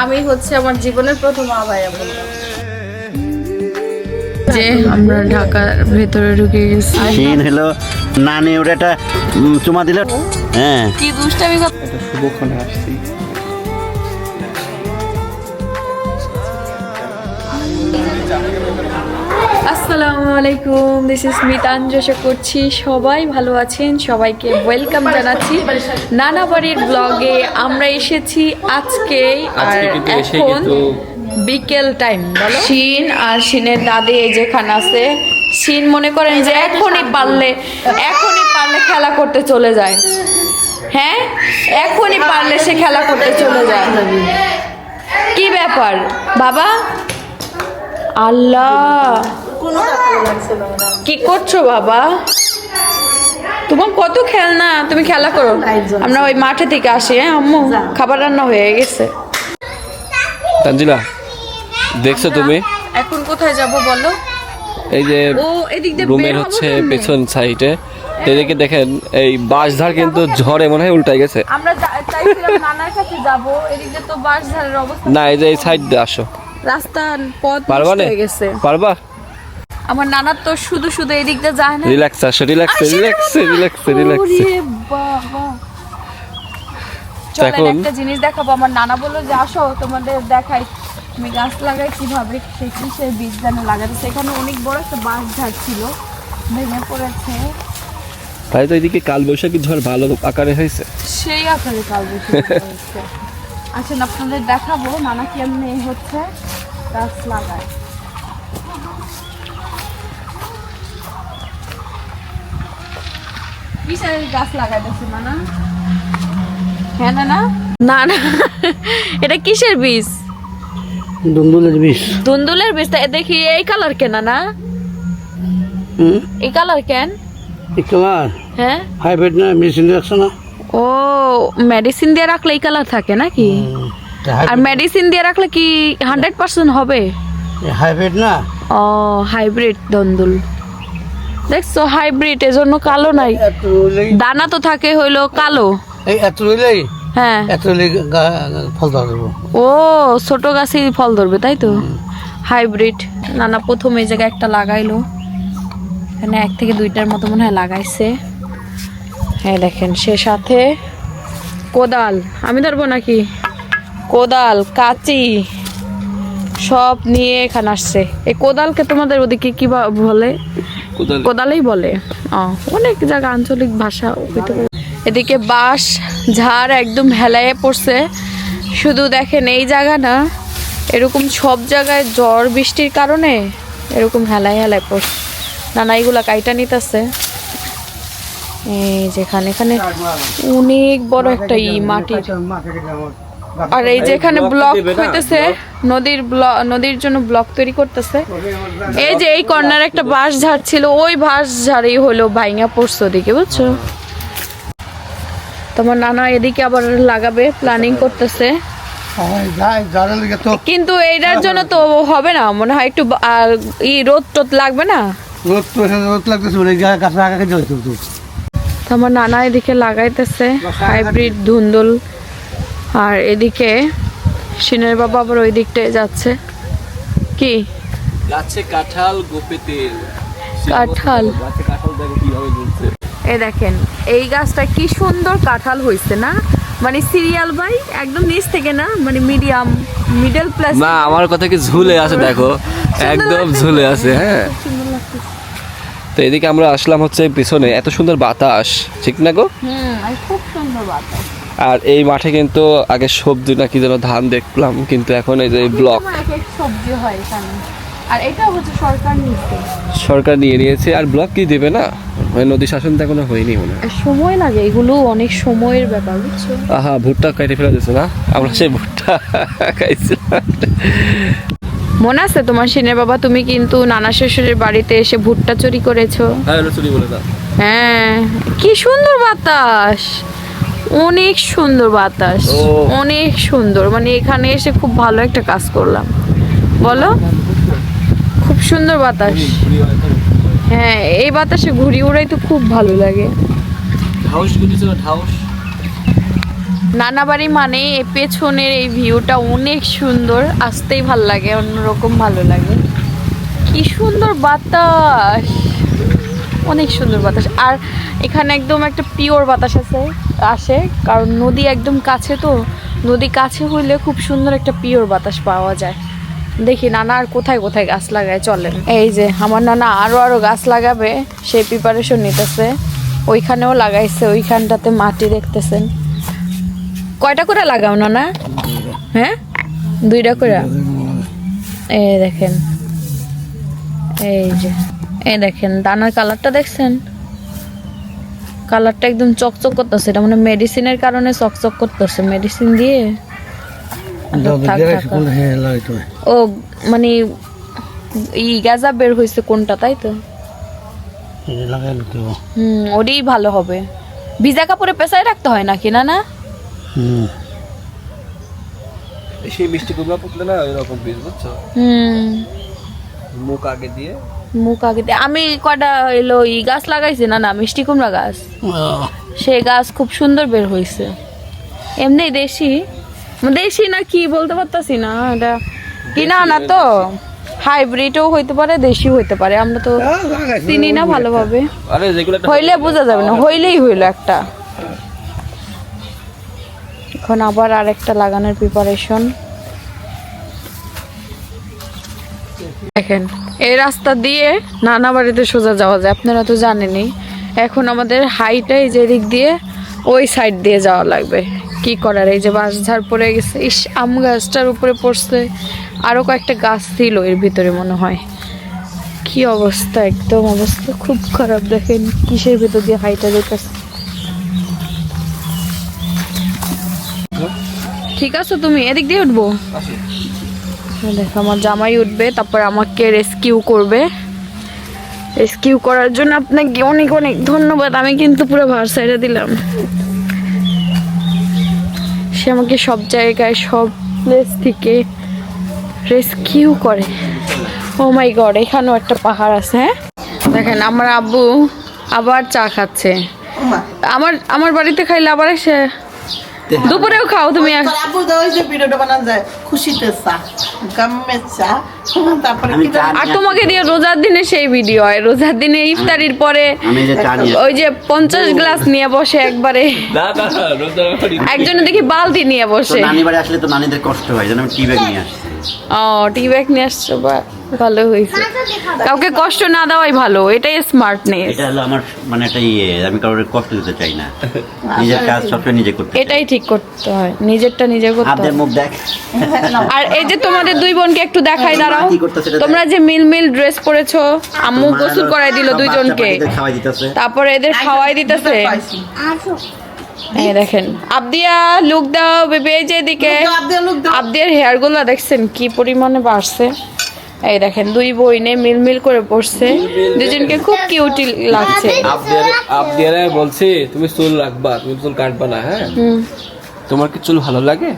আমি হচ্ছে আমার জীবনের প্রথম আবায়া বলবো যে আমরা ঢাকার ভেতরে ঢুকে গেছি। সিন হলো নানি ওটা চুমা দিল। হ্যাঁ কি দুষ্টামি কথা। এটা শুভক্ষণে আসছি। আসসালামু আলাইকুম, দিস ইজ মিতাঞ্জ। আশা করছি সবাই ভালো আছেন। সবাইকে ওয়েলকাম জানাচ্ছি নানা বাড়ির ব্লগে। আমরা এসেছি আজকে, আর এখন বিকেল টাইম। বলো শিন আর শিনের দাদি এই যেখানে আছে। শিন মনে করেন যে এখনই পারলে খেলা করতে চলে যায়। হ্যাঁ, এখনই পারলে সে খেলা করতে চলে যায়। কি ব্যাপার বাবা? আল্লাহ, কি করছো বাবা? তোমার কত খেলনা, তুমি খেলা করো। আমরা ওই মাঠে থেকে আসি। হ্যাঁ আম্মু, খাবার রান্না হয়ে গেছে। তানজিলা, দেখছো তুমি এখন কোথায় যাব বলো? এই যে ও এদিক দিয়ে রুমের হচ্ছে পেছন সাইডে, এদিকে দেখেন এই বাঁশঝাড় কিন্তু ঝড়ে মনে হয় উল্টাই গেছে। আমরা চাইছিলাম নানার কাছে যাব, এদিক দিয়ে তো বাঁশঝাড়ের অবস্থা। না, এই যে এই সাইড দিয়ে আসো। রাস্তার পথ পারবা নষ্ট না? হয়ে গেছে। পারবা? আমার নানার তো শুধু এদিক দিয়ে যায় না। রিল্যাক্স আসো, রিল্যাক্স রিল্যাক্স রিল্যাক্স রিল্যাক্স। ওরে বাবা, চলেন এখন একটা জিনিস দেখাবো। আমার নানা বললো যে আসো তোমাদের দেখাই আমি গাছ লাগাই কিভাবে। সে কিসের বীজ যেন লাগাতে, সেখানে অনেক বড় একটা বাঁশ ঝাড় ছিল, ভেঙে পড়েছে। তাই তো এদিকে কালবৈশাখী ঝড় ভালো আকারে হয়েছে। সেই আকারে কালবৈশাখী হয়েছে। আসেন আপনাদের দেখাবো নানা কেমনে হচ্ছে গাছ লাগায়। কিসের গাছ লাগাইতেছে নানা? হ্যাঁ না না না না, এটা কিসের বীজ? দুন্দুলের বিষ। দুন্দুলের বীজ। দেখি এই কালার কেন না? এই কালার কেন? কালার হ্যাঁ, হাইব্রিড না, মেডিসিন রাখছো না? ও মেডিসিন দিয়ে রাখলে এই কালার থাকে নাকি? আর মেডিসিন দিয়ে রাখলে কি 100% হবে? হাইব্রিড না। ও হাইব্রিড দুন্দুল। দেখছো হাইব্রিড, এজন্য কালো নাই। দানা তো থাকে হইলো কালো। এই এত রইলেই, হ্যাঁ এত রইলেই ফল ধরবো। ও ছোট গাছই ফল ধরবে, তাই তো। হাইব্রিড নানা প্রথম এই জায়গায় একটা লাগাইলো, এখানে 1 থেকে 2টার মতো মনে হয় লাগাইছে। হ্যাঁ দেখেন, সে সাথে কোদাল। আমি ধরবো নাকি? কোদাল, কাঁচি সব নিয়ে এখানে আসছে। এই কোদালকে তোমাদের ওদিকে কি বলে? কোদালেই বলে। অনেক জায়গা আঞ্চলিক ভাষা হইতে পারে। এদিকে বাঁশ ঝাড় একদম হেলায়ে পড়ছে। শুধু দেখেন এই জায়গা না, এরকম সব জায়গায় ঝড় বৃষ্টির কারণে এরকম হেলায় পড়ছে। নানা এইগুলা কাইটা নিতেছে। এই যেখানে এখানে অনেক বড় একটা মাটির, আর এই যেখানে ব্লক হইতেছে, নদীর জন্য ব্লক তৈরি করতেছে। এই যে এই কর্নার একটা বাঁশ ঝাড় ছিল, ওই বাঁশ ঝাড়েই হলো ভাইঙা পড়ছে ওদিকে, বুঝছো? তোমার নানা এদিকে আবার লাগাবে, প্ল্যানিং করতেছে। কিন্তু এইটার জন্য তো হবে না মনে হয়, একটু রোদ টোদ লাগবে না? রোদ লাগতেছে, আমার নানা এদিকে লাগাইতেছে হাইব্রিড ধুন্দুল, আর এদিকে শিনের বাবা আবার ওই দিকটায় যাচ্ছে। কি গাছে কাঁঠাল, গোপে তেল। কাঁঠাল, গাছে কাঁঠাল দেখো কিভাবে ঝুলছে। এই দেখেন এই গাছটা কি সুন্দর কাঁঠাল হইছে না? মানে সিরিয়াল বাই একদম নিচ থেকে না, মানে মিডল প্লাস। না, আমার কথা কি ঝুলে আছে দেখো, একদম ঝুলে আছে। হ্যাঁ, তো এদিকে আমরা আসলাম হচ্ছে পিছনে, এত সুন্দর বাতাস, ঠিক না গো? খুব সুন্দর বাতাস। আর এই মাঠে কিন্তু আগে সবজি না কি যেন ধান দেখলাম, কিন্তু এখন এই যে ব্লক সবজি হয় এখানে। আর এটা হচ্ছে সরকার নিয়ে নিয়েছে। আর ব্লক কি দেবে না, মানে নদী শাসনটা এখনো হয়নি মনে হয়। সময় লাগে, এগুলো অনেক সময়ের ব্যাপার, বুঝছো? আহা, ভুট্টা কেটে ফেলা দিচ্ছে না, আমরা সেই ভুট্টা খাইছিলাম। মনে আছে তোমার শিনের বাবা? তুমি কিন্তু নানা শ্বশুরের বাড়িতে এসে ভুট্টা চুরি করেছো। হ্যাঁ, কি সুন্দর বাতাস, অনেক সুন্দর বাতাস, অনেক সুন্দর। মানে এখানে এসে খুব ভালো একটা কাজ করলাম, বলো? খুব সুন্দর বাতাস। হ্যাঁ, এই বাতাসে ঘুরি উড়াই তো খুব ভালো লাগে। নানা বাড়ি মানে এই পেছনের এই ভিউটা অনেক সুন্দর, আসতেই ভাল লাগে, অন্যরকম ভালো লাগে। কি সুন্দর বাতাস, অনেক সুন্দর বাতাস। আর এখানে একদম একটা পিওর বাতাস আসে, কারণ নদী একদম কাছে, তো নদী কাছে হইলে খুব সুন্দর একটা পিওর বাতাস পাওয়া যায়। দেখি নানা আর কোথায় কোথায় গাছ লাগায়, চলেন। এই যে আমার নানা আরো গাছ লাগাবে, সেই প্রিপারেশন নিতেছে। ওইখানেও লাগাইছে, ওইখানটাতে মাটি দেখতেছেন। কয়টা করে লাগাও নানা? হ্যাঁ, 2টা করে। এই দেখেন, এই দেখেন দানার কালারটা দেখছেন? কালারটা একদম চকচক করতেছে, এটা মানে মেডিসিনের কারণে চকচক করতেছে, মেডিসিন দিয়ে। ও মানে গাঁজা বের হয়েছে কোনটা, তাই তো? ওটাই ভালো হবে। ভিজা কাপড়ে পেঁচায় রাখতে হয় নাকি না? সেই মিষ্টি কুমড়া পুতলে না এরকম বীজ, বুঝছো? মুখ আগে দিয়ে আমি কয়টা এলো গাছ লাগাইছি না মিষ্টি কুমড়া গাছ, সেই গাছ খুব সুন্দর বের হয়েছে। এমনি দেশি না কি বলতে পারতাছি না, এটা কিনা না তো, হাইব্রিডও হইতে পারে, দেশি হইতে পারে, আমরা তো চিনি না ভালোভাবে। হইলে বোঝা যাবে না, হইলেই হইলো একটা। এখন আবার আরেকটা লাগানোর প্রিপারেশন। দেখেন এই রাস্তা দিয়ে নানা বাড়িতে সোজা যাওয়া যায়, আপনারা তো জানেনই। এখন আমাদের হাইটাই যে দিক দিয়ে, ওই সাইড দিয়ে যাওয়া লাগবে। কি করার, এই যে বাঁশঝাড় পড়ে গেছে, ইস আম গাছটার উপরে পড়ছে, আরো কয়েকটা গাছ ছিল এর ভিতরে মনে হয়। কি অবস্থা, একদম অবস্থা খুব খারাপ। দেখেন কিসের ভিতর দিয়ে হাইটা যেতেছে। ঠিক আছে, তুমি এদিক দিয়ে উঠবো। দেখো আমার জামাই উঠবে, তারপর আমাকে রেস্কিউ করবে। রেস্কিউ করার জন্য আপনাকে অনেক অনেক ধন্যবাদ। আমি কিন্তু পুরো ভার সাইডে দিলাম, সে আমাকে সব জায়গায় সব প্লেস থেকে রেস্কিউ করে। ও মাই গড, এখানেও একটা পাহাড় আছে। হ্যাঁ দেখেন আমার আব্বু আবার চা খাচ্ছে। আমার বাড়িতে খাইলে আবার এসে দুপুরেও খাও তুমি? আর তোমাকে দিয়ে রোজার দিনে সেই ভিডিও হয়, রোজার দিনে ইফতারির পরে ওই যে 50 গ্লাস নিয়ে বসে একবারে, একজনে দেখি বালতি নিয়ে বসে। নানি বাড়ি আসলে তো নানিদের কষ্ট হয়, যেন আমি টি ব্যাগ নিয়ে আসছি। টি ব্যাগ নিয়ে আসছো, বা ভালো হয়েছে। কাউকে কষ্ট না দেওয়াই ভালো, এটাই স্মার্টনেস। এটা হলো আমার মানে একটা আমি কারোর কষ্ট দিতে চাই না, নিজের কাজ সবসময় নিজে করতে। এটাই ঠিক করতে হয়, নিজেরটা নিজে করতে হয়। আপনাদের মুখ দেখ। আর এই যে তোমাদের দুই বোনকে একটু দেখাই, দাঁড়াও। তোমরা যে মিল ড্রেস পরেছো, আম্মু গোসল করাই দিল দুইজনকে, তারপরে এদের খাওয়াই দিতেছে। এই দেখেন আবদিয়া, লুক দাও বেবি, এই যে এদিকে আবদিয়ার হেয়ার গুলো দেখছেন কি পরিমাণে বাড়ছে। এই দেখেন দুই বইনে মিল করে পড়ছে, দুজনকে খুব কিউট লাগছে। আবদিয়ারে বলছি তুমি চুল রাখবা, তুমি চুল কাটবা না। হ্যাঁ, তোমার কি চুল ভালো লাগে?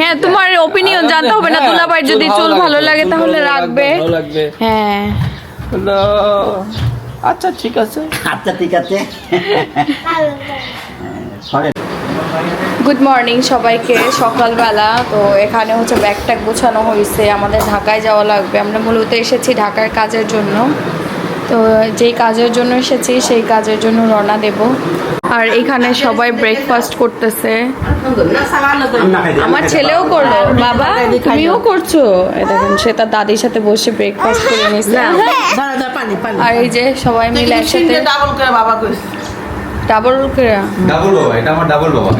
হ্যাঁ, তোমার ওপিনিয়ন জানতে হবে না, দুলাভাই যদি চুল ভালো লাগে তাহলে রাখবে। হ্যাঁ আচ্ছা ঠিক আছে, গুড মর্নিং সবাইকে, সকালবেলা। তো এখানে হচ্ছে ব্যাগ ট্যাগ গোছানো হয়েছে, আমাদের ঢাকায় যাওয়া লাগবে। আমরা মূলত এসেছি ঢাকার কাজের জন্য, তো যেই কাজের জন্য এসেছি সেই কাজের জন্য রওনা দেব। আর এখানে সবাই ব্রেকফাস্ট করতেছে, আমার ছেলেও করলো, বাবা তুমিও করছো। দেখেন সে তার দাদির সাথে বসে ব্রেকফাস্ট করে নিচ্ছে। আর এই যে সবাই মিলে একসাথে ডাবল করে এটা আমার ডাবল বাবা।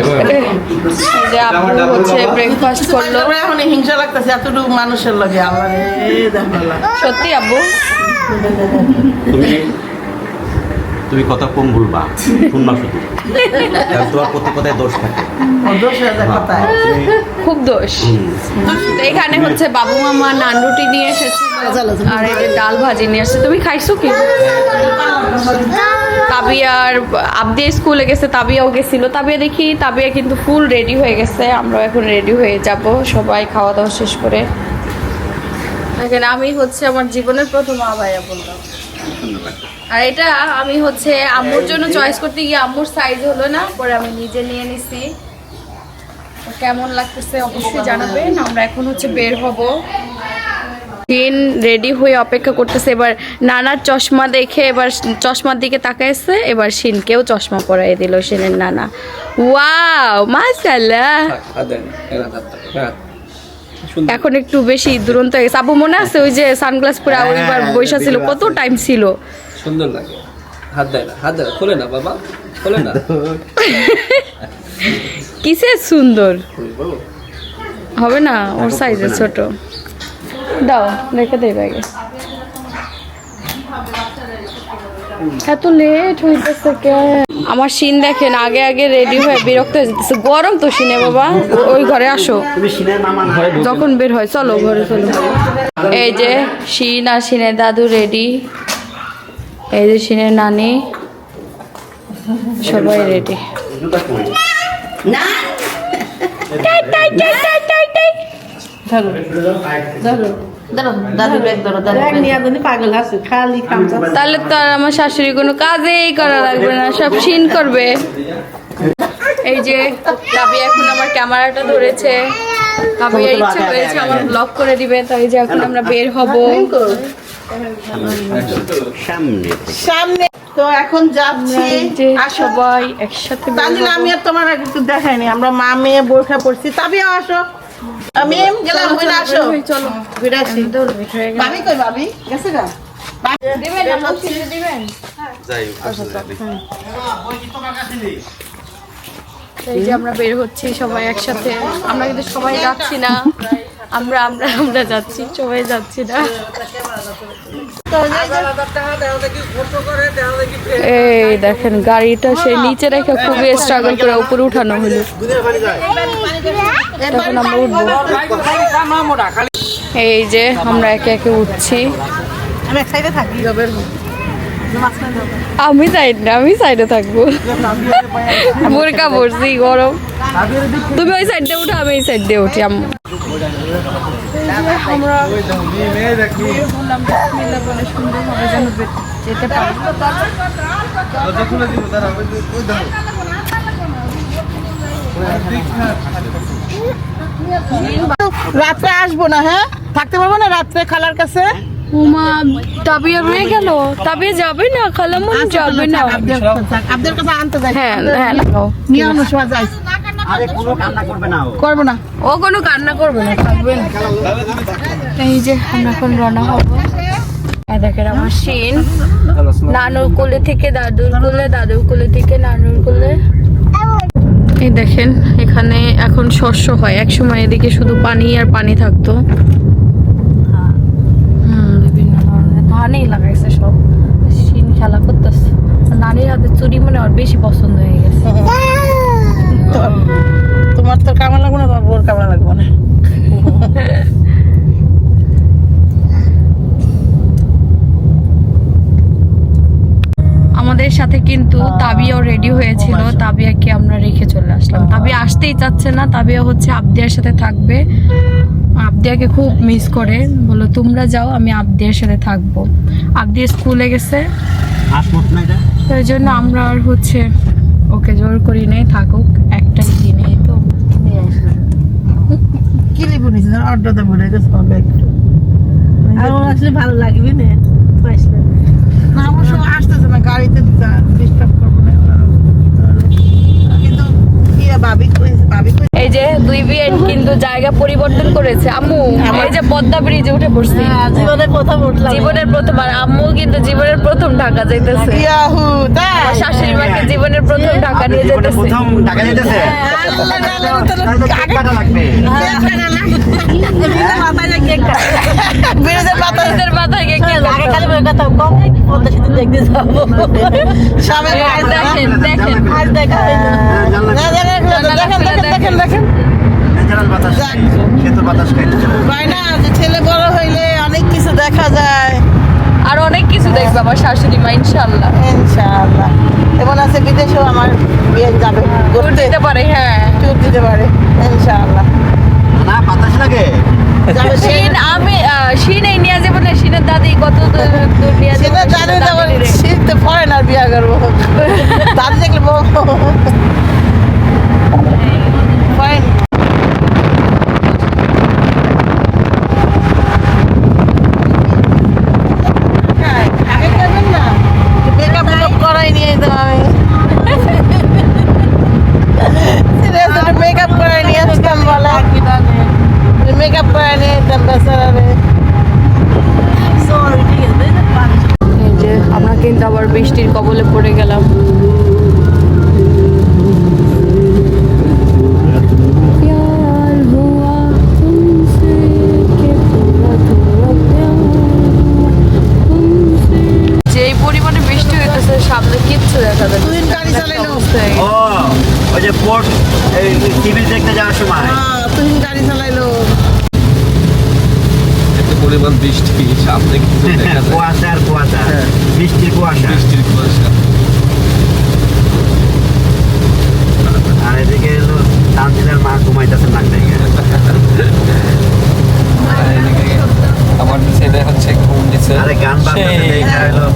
এই যে আব্বু হচ্ছে ব্রেকফাস্ট করলো। এখন হিংসা লাগতেছে এতটুকু মানুষের লগে, আমার সত্যি আব্বু তুমি কথা কম বলবা, শুনবা শুধু, তোমার প্রতি কথায় দোষ থাকে, খুব দোষ। তো এখানে হচ্ছে বাবু মামা নান রুটি নিয়ে এসেছে, আর এই যে ডাল ভাজি নিয়ে আসছে। তুমি খাইছো কি? তাবিয়ার আবদি স্কুলে গেছে, তাবিয়াও গেছিল। তাবিয়া দেখি, তাবিয়া কিন্তু ফুল রেডি হয়ে গেছে, আমরা এখন রেডি হয়ে যাব সবাই খাওয়া দাওয়া শেষ করে। এখানে আমি হচ্ছে আমার জীবনের প্রথম আবায়া বললাম, আর এটা আমি হচ্ছে আম্মুর জন্য চয়েস করতে গিয়ে আম্মুর সাইজ হলো না, পরে আমি নিজে নিয়ে নিছি। তো কেমন লাগতেছে অবশ্যই জানাবেন। আমরা এখন হচ্ছে বের হব। শিন রেডি হয়ে অপেক্ষা করতেছে, এবার নানার চশমা দেখে এবার চশমার দিকে তাকাইছে, এবার শিনকেও চশমা পরাই দিল শিনের নানা। ওয়াও মাশাআল্লাহ, এখন একটু বেশি দুরন্ত হয়ে গেছে। আব্বু মনে আছে ওই যে সানগ্লাস পরে ওইবার বৈশা ছিল, কত টাইম ছিল। সুন্দর লাগে। হাত দেয় না, হাত দেয় না, খোলে না বাবা, খোলে না। কিসে সুন্দর হবে না, ওর সাইজে ছোট। দাও রেখে দেই ব্যাগে। এত লেট হইতেছে কে? আমার শিন দেখেন আগে আগে রেডি হয়ে বিরক্ত হয়ে যেতেছে। গরম তো শিনে বাবা, ওই ঘরে আসো যখন বের হয়। চলো ঘরে চলো। এই যে শিন আর শিনের দাদু রেডি, এই যে শিনের নানি, সবাই রেডি। তাহলে তো আর আমার শাশুড়ি কোনো কাজেই করা লাগবে না, সব শিন করবে। এই যে কাবি এখন আমার ক্যামেরাটা ধরেছে, কাবিয়ার ইচ্ছা হয়েছে আমার ব্লগ করে দিবে, তাই যে এখন আমরা বের হব সামনে। তো এখন যাচ্ছি, সবাই একসাথে বের তাহলে হবো। আমি আর তোমার আগে একটু দেখাইনি, আমরা মা মেয়ে বোরখা পড়ছি। তাবিয়া আসো, আমি গেলাম, ঘুরে আসো, চলো ঘুরে আসি। ভাবি কই? ভাবি গেছে গা? দিবেন না, শিনে দিবেন। এই যে আমরা বের হচ্ছি সবাই একসাথে, আমরা কিন্তু সবাই যাচ্ছি না, আমরা আমরা আমরা যাচ্ছি, সবাই যাচ্ছি না। এই দেখেন গাড়িটা সেই নিচে রেখে খুবই স্ট্রাগল করে উপরে উঠানো হলো। এখন আমরা উঠবো। এই যে আমরা একে একে উঠছি। আমি এক সাইডে থাকি। আমি সাইড না, আমি সাইডে থাকবো। বোরকা পরছি, গরম। তুমি ওই সাইড দিয়ে উঠো, আমি এই সাইড দিয়ে উঠি। আম্মু আমরা সুন্দরভাবে যেন যেতে পারি। রাত্রে আসবো না, হ্যাঁ থাকতে পারবো না রাত্রে খালার কাছে। উমা তাবিয়া রয়ে গেল, তাবিয়া যাবে না, খালামুন যাবে না। আপনাদের কাছে আনতে যাই। হ্যাঁ হ্যাঁ নিয়ে আনো সময় যাই। করবো না, ও কোনো কান্না করবে না, থাকবে না। এই যে আমরা এখন রওনা হব। দেখেন আমার শিন নানুর কোলে থেকে দাদুর কোলে, দাদুর কোলে থেকে নানুর কোলে। এই দেখেন এখানে এখন শস্য হয়, এক সময় এদিকে শুধু পানি আর পানি থাকতো। বিভিন্ন ধরনের ধানই লাগাইছে সব। শিন খেলা করতেছে, নানির হাতে চুরি মনে আর বেশি পছন্দ হয়ে গেছে। তোমার তো কামা লাগবো না, তোমার বোর কামা লাগবো না। আমাদের সাথে কিন্তু তাবিয়াও রেডি হয়েছিল, তাবিয়াকে আমরা রেখে চলে আসলাম। তাবিয়া আসতেই চাচ্ছে না, তাবিয়া হচ্ছে আবদিয়ার সাথে থাকবে, আবদিয়াকে খুব মিস করে। বলো তোমরা যাও, আমি আবদিয়ার সাথে থাকবো। আবদিয়া স্কুলে গেছে, তাই জন্য আমরা আর হচ্ছে ওকে জোর করি নেই, থাকুক একটাই দিনেই তো। কি লিবু নিছি না, অর্ডারটা ভরে গেছে হবে একটু। আর আসলে ভালো লাগবে না, আসলে না অবশ্য আসতেছে না, গাড়িতে ডিস্টার্ব করবো না। কিন্তু কি ভাবি ভাবি এই যে দুই বিয়ের কিন্তু জায়গা পরিবর্তন করেছে আম্মু। এই যে পদ্মা ব্রিজে উঠে পড়ছি, জীবনের প্রথম উঠলাম, জীবনের প্রথম। আর আম্মু কিন্তু জীবনের প্রথম ঢাকা যাইতেছে। ইয়াহু তাই আমার শাশুড়ি মাকে জীবনের প্রথম ঢাকা নিয়ে যেতেছে। বিরোধের মাথা এদের মাথায় কে কে আগে খালি বই কথা কম পদ্মা সেতু দেখতে যাবো। সবাই দেখেন দেখেন আজ দেখা দেখেন দেখেন ভাই না, যে ছেলে বড় হইলে অনেক কিছু দেখা যায়। আর অনেক কিছু দেখবে আমার শাশুড়ি মা ইনশাআল্লাহ। ইনশাআল্লাহ এমন আছে বিদেশেও আমার বিয়ে যাবে, ট্যুর দিতে পারে। হ্যাঁ ট্যুর দিতে পারে ইনশাআল্লাহ। শিন আমি শিন এই নিয়ে যাবো না, শিনের দাদি কত দূর নিয়ে যাবো। সেটা জানে বিয়া করবো দাদি দেখলে ফাইন মেকআপ করাই নিয়ে যেতাম আমি মেকআপ করাই নিয়ে আসতাম বলে মেকআপ করাই নিয়ে যেতাম বেচারারে এই যে আমরা কিন্তু আবার বৃষ্টির কবলে পড়ে গেলাম। प्यार हुआ तुमसे कि थोड़ा थोड़ा प्यार तुमसे। যেই পরিমাণে বৃষ্টি হইতেছে সামনে কিচ্ছু দেখা যাচ্ছে তুই গাড়ি চালাইলো ও ওই যে পোর্ট টিভি দেখতে যাওয়ার সময় তুই গাড়ি চালাইলো এত পরিমাণ বৃষ্টি সামনে কিছু দেখা যায় কুয়াশা আর কুয়াশা বৃষ্টির কুয়াশা বৃষ্টির কুয়াশা আর এদিকে এলো তানজিলের মা ঘুমাইতেছে নাক দেখে আর এদিকে আমার ছেলে হচ্ছে ঘুম দিচ্ছে আরে গান বাজতেছে সেই দেখা হলো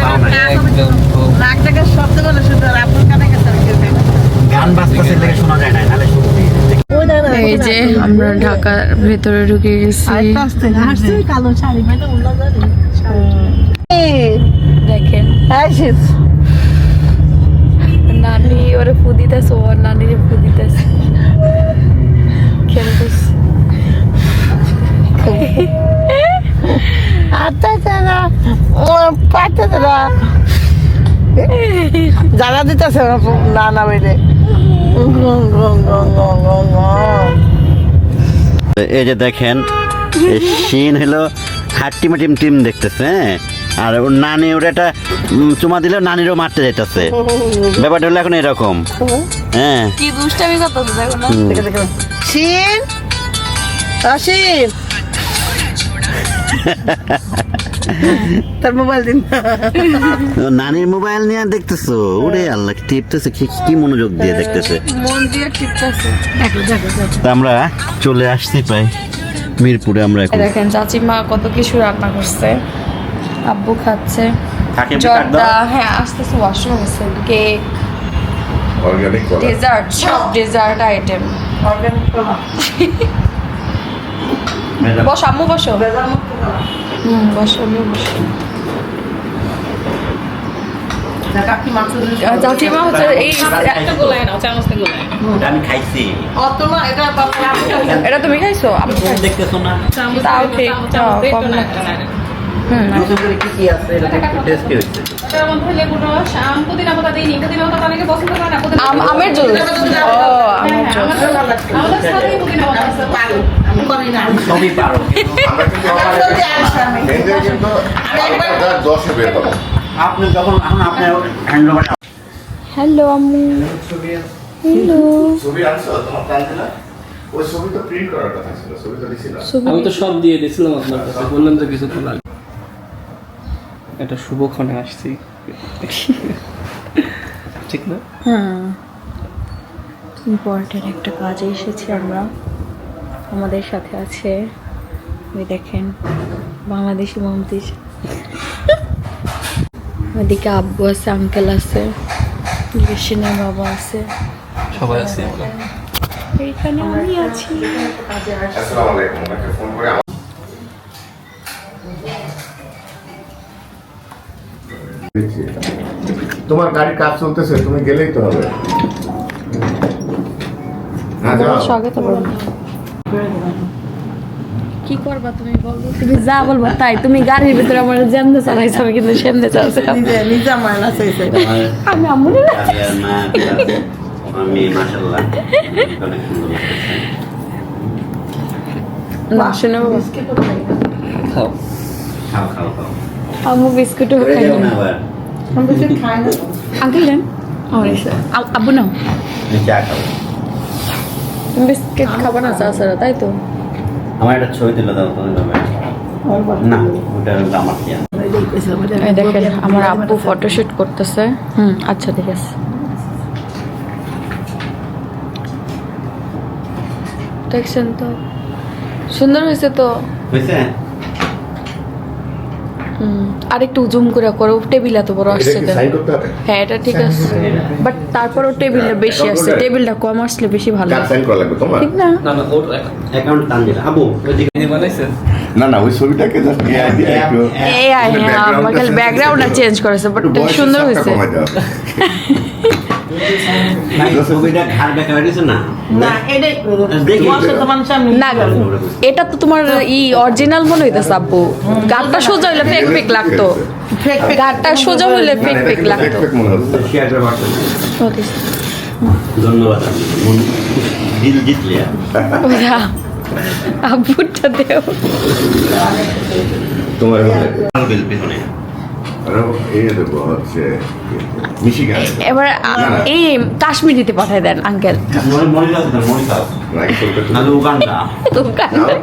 পাও নাই। একদম খুব নাকটাকে শব্দ করে শুধু আপনার কানে গেছে গান বাজতেছে দেখে শোনা যায় না নাহলে শুনছি এই যে আমরা ঢাকার ভেতরে ঢুকে গেছি। কালো শাড়ি মানে উল্লা জানি দেখেন নানি ওরে ফু দিতেছে, ওর নানিরে ফু দিতেছে, খেলতেছে। জানা দিতেছে না না বেড়ে এই যে দেখেন সিন হলো হাট্টিমা টিম টিম দেখতেছে হ্যাঁ আর ওর নানি ওর একটা চুমা দিলেও নানিরও মারতে যাইতেছে ব্যাপারটা হলো এখন এরকম হ্যাঁ কি দুষ্টামি করতেছে দেখো না। শিন অসীম তার মোবাইল দিন নানির মোবাইল নিয়ে দেখতেছো ওরে আল্লাহ টিপতেছে কি মনোযোগ দিয়ে দেখতেছে মন দিয়ে টিপতেছে। তা আমরা চলে আসছি প্রায় মিরপুরে আমরা এখন দেখেন চাচিমা কত কিছু রান্না করছে, আব্বু খাচ্ছে থাকে জর্দা, হ্যাঁ আসতেছে ওয়াশরুম আছে, কেক, অর্গানিক কলা ডেজার্ট, সব ডেজার্ট আইটেম। বস আম্মু বসো, বসো আম্মু বসো। চাচিমা হচ্ছে এই একটা গোলায় নাও, চামচে গোলায়। আমি খাইছি অত না এটা এটা তুমি খাইছো? আমি খাইছি। দেখতেছো না তাও ঠিক, কম না। কি কি আছে এটা টেস্টি হচ্ছে আমের জুস, ও আমের জুস। সবই পারো আমরা কিন্তু কিন্তু 10-এ বের হবো আপনি যখন এখন আপনার হ্যান্ডওভার হ্যালো আম্মু, হ্যালো। ছবি আনছো তোমার তানজিলা ওই ছবি তো প্রিন্ট করার কথা ছিল ছবি তো দিছিলা আমি তো সব দিয়ে দিয়েছিলাম আপনার কাছে, বললাম তো কিছু তো লাগে। এটা শুভক্ষণে আসছি ঠিক না? হ্যাঁ, ইম্পর্টেন্ট একটা কাজে এসেছি আমরা। আমাদের সাথে আছে ওই দেখেন বাংলাদেশি মন্ত্রী, ওইদিকে আব্বু আছে, আঙ্কেল আছে, সিনের বাবা আছে, সবাই আছে আমরা। এইখানে আমি আছি। আসসালামু আলাইকুম একটা ফোন করে তোমার গাড়ি কাজ চলতেছে তুমি গেলেই তো হবে হ্যাঁ যাও স্বাগত করুন। কি করবা তুমি বলো? তুমি যা বলবা তাই। তুমি গাড়ির ভিতরে আমার যেমনে চালাইছো আমি কিন্তু সেমনে চালাইছি। নিজে মায়না চাইছে আমি আম্মু না আর মা আমি মাশাআল্লাহ অনেক সুন্দর লাগছে শুনে বাবা, খাও খাও খাও খাও আম্মু বিস্কুটও করে খাই যাও না না। আবার খায় না আঙ্কেল দেন আমার এসে। আব্বু নাও, তুমি চা খাও তুমি বিস্কিট খাবো না চা ছাড়া, তাই তো? আমার একটা ছবি তুলে দাও তুমি যাবে না ওটা আমার কি এই দেখেন আমার আব্বু ফটোশুট করতেছে। আচ্ছা ঠিক আছে, দেখছেন তো সুন্দর হয়েছে তো। হয়েছে আর একটু জুম করে করো, টেবিল এত বড় আসছে কেন? সাইন করতে হবে? হ্যাঁ এটা ঠিক আছে, বাট তারপরও টেবিলটা বেশি আসছে, টেবিলটা কম আসলে বেশি ভালো, কার সাইন করা লাগবে তোমার? ঠিক না? না না ওর অ্যাকাউন্ট টান দিলা আবু ওইদিকে আপনি বানাইছেন? না না ওই ছবিটাকে জাস্ট এআই দিয়ে একটু এই আমার খালি ব্যাকগ্রাউন্ডটা চেঞ্জ করেছে, বাট সুন্দর হয়েছে। ভাই ছবিটা ঘাড় বেঁকা হয়েছে না? না এটাই দেখি। তোমার সামনে না এটা তো তোমার অরিজিনাল মনে হইতেছে আব্বু, গাড়টা সোজা হইলে ফেক ফেক লাগতো, গাড়টা সোজা হইলে ফেক ফেক লাগতো। মনে হচ্ছে শেয়ার করে পাঠান। ধন্যবাদ আপু। মন দিল জিতলে ওরা আব্বুরটা দেও। তোমার বিল পিছনে আরো এই দেবো হচ্ছে মিশিগান এবার এই কাশ্মীরিতে পাঠায় দেন আঙ্কেল। মরিচ আছে না? মরিচ আছে রাইট করতে না উগান্ডা?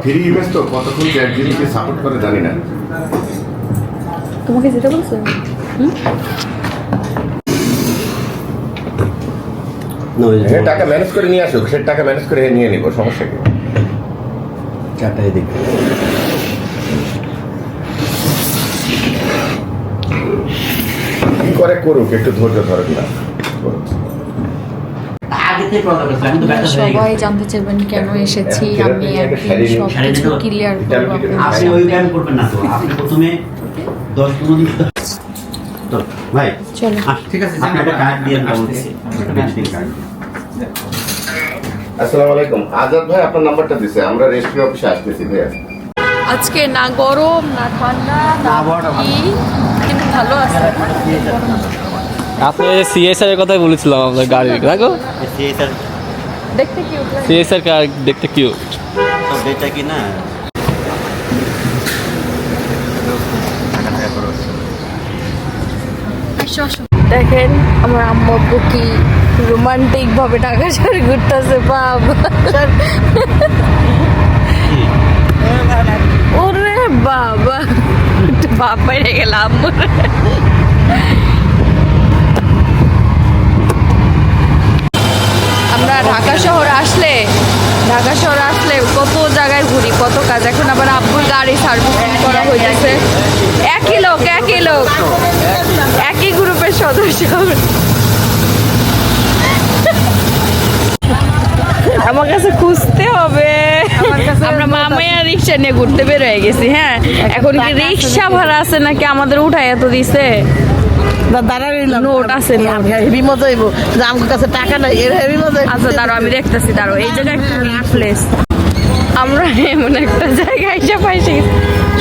ফ্রি ইমেজ তো কতক্ষণ চ্যাট জিপিটি সাপোর্ট করে জানি না। তোমাকে যেটা বলছো হ্যাঁ টাকা ম্যানেজ করে নিয়ে আসুক, সে টাকা ম্যানেজ করে নিয়ে নিব, সমস্যা কি? চারটায় দিক কি করে করুক, একটু ধৈর্য ধরুক না। আগে থেকে প্রবলেম আছে, আমি তো ব্যথা হয়ে সবাই গেছে। জানতে চাইবেন কেন এসেছি, আমি একদিন সবকিছু ক্লিয়ার করবো আপনি ওই ব্যায়াম করবেন না তো, আপনি প্রথমে 10-15 দিন তো ভাই চলো। ঠিক আছে, আপনি একটা কার্ড দিয়ে বলতেছি, ভিজিটিং কার্ড। আসসালামু আলাইকুম, আজাদ ভাই আপনার নাম্বারটা দিছে, আমরা রেজিস্ট্রি অফিসে আসতেছি ভাইয়া। আজকে না গরম না ঠান্ডা না কি, কিন্তু ভালো আছে। আপনি সিএসআর এর কথাই বলেছিলাম আপনার গাড়ি দেখো, সিএসআর দেখতে কি সিএসআর কার দেখতে কিউট। তো বেচা কি না দেখেন আমার আম্মু আব্বু কি রোমান্টিক ভাবে ঢাকা শহরে ঘুরতেছে, বাবা ওরে বাবা, একটু বাপ বাইরে গেলাম। আমরা ঢাকা শহরে আসলে কত জায়গায় ঘুরি, কত কাজ। এখন আবার আব্বুর গাড়ি সার্ভিসিং করা হয়েছে, একই লোক একই গ্রুপের সদস্য। আমার কাছে খুঁজতে হবে, আমরা মামাইয়া রিক্সা নিয়ে ঘুরতে বের হয়ে গেছি। হ্যাঁ এখন কি রিক্সা ভাড়া আছে নাকি আমাদের উঠায় এত দিছে? নোট আছে না? হেভি মজা হইব যে আমার কাছে টাকা নাই, এর হেভি মজা হইব। আচ্ছা দাঁড়ো আমি দেখতেছি, দাঁড়ো এই জায়গায় প্লেস, আমরা এমন একটা জায়গায় এসে পাইছি,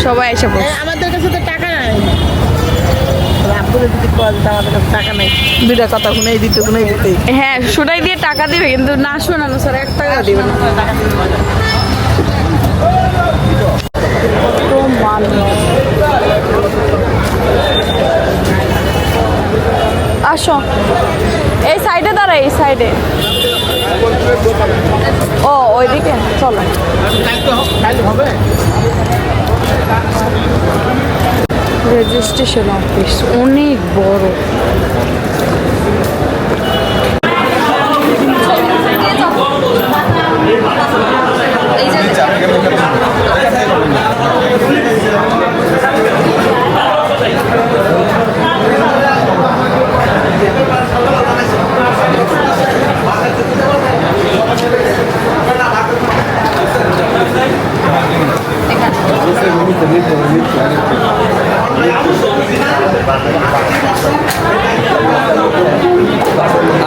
সবাই এসে পড়ছে। আমাদের কাছে তো টাকা নাই, আপুরে যদি কল দাও আমাদের কাছে টাকা নাই, দুইটা কথা শুনেই দিতে হ্যাঁ শোনাই দিয়ে টাকা দিবে, কিন্তু না শোনানো স্যার 1 টাকা দিবে না। কত মানুষ। আসো এই সাইডে দাঁড়াই, এই সাইডে। ও ওইদিকে চলো। রেজিস্ট্রেশন অফিস অনেক বড়।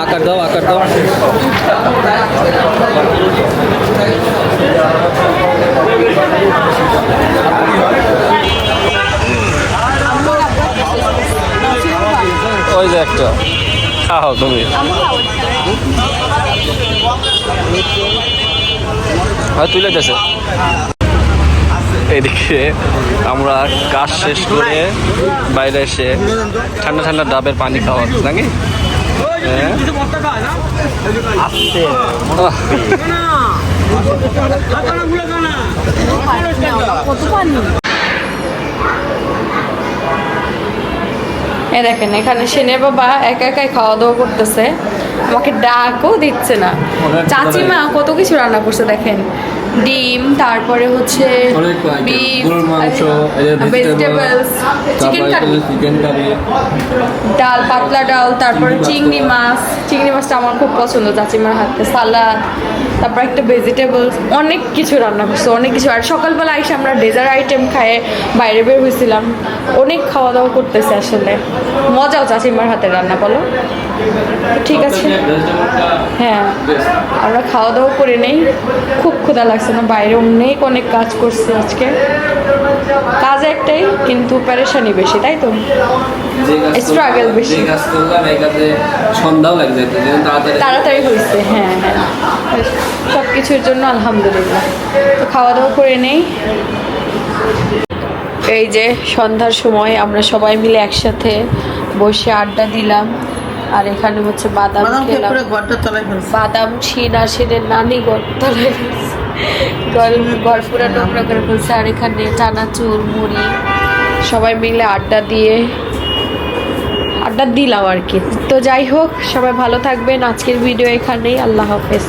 আকার দাও ওই যে একটা খাও তুমি, তুলে দিয়েছে। এদিকে আমরা কাজ শেষ করে বাইরে এসে ঠান্ডা ঠান্ডা ডাবের পানি খাওয়া নাকি। হ্যাঁ এই দেখেন এখানে সেনের বাবা একা একাই খাওয়া দাওয়া করতেছে, আমাকে ডাকও দিচ্ছে না। চাচিমা কত কিছু রান্না করছে দেখেন, ডিম, তারপরে হচ্ছে অনেক item, বিফ, গরুর মাংস, vegetables, chicken curry, chicken curry, ডাল, পাতলা ডাল, তারপরে চিংড়ি মাছ। চিংড়ি মাছটা আমার খুব পছন্দ, চাচিমার হাতে। সালাদ, তারপর একটা ভেজিটেবলস, অনেক কিছু রান্না করছে, অনেক কিছু। আর সকালবেলা এসে আমরা ডেজার্ট আইটেম খায়ে বাইরে বের হয়েছিলাম। অনেক খাওয়া দাওয়া করতেছে আসলে, মজাও চাচিমার হাতে রান্না, বলো। তো ঠিক আছে, হ্যাঁ আমরা খাওয়া দাওয়া করে নেই। খুব ক্ষুধা লাগছে না, বাইরে অনেক কাজ করছি আজকে। কাজ একটাই, কিন্তু প্যারেশানি বেশি, তাই তো? Struggle বেশি। যে কাজ করলাম এই কাজে সন্ধ্যাও লাগে যেত, যেন তাড়াতাড়ি তাড়াতাড়ি হয়েছে, হ্যাঁ হ্যাঁ, সব কিছুর জন্য আলহামদুলিল্লাহ। তো খাওয়া দাওয়া করে নেই। এই যে সন্ধ্যার সময় আমরা সবাই মিলে একসাথে বসে আড্ডা দিলাম। আর এখানে হচ্ছে বাদাম বাদাম খেয়ে খেলাম। পুরো ঘরটা তলায় ফেলছে। বাদাম শিনের নানি গড়তলায় ঘর পুরা নোংরা করে ফেলছে। আর এখানে চানাচুর, মুড়ি, সবাই মিলে আড্ডা দিলাম আর কি। তো যাই হোক, সবাই ভালো থাকবেন। আজকের ভিডিও এখানেই, আল্লাহ হাফেজ।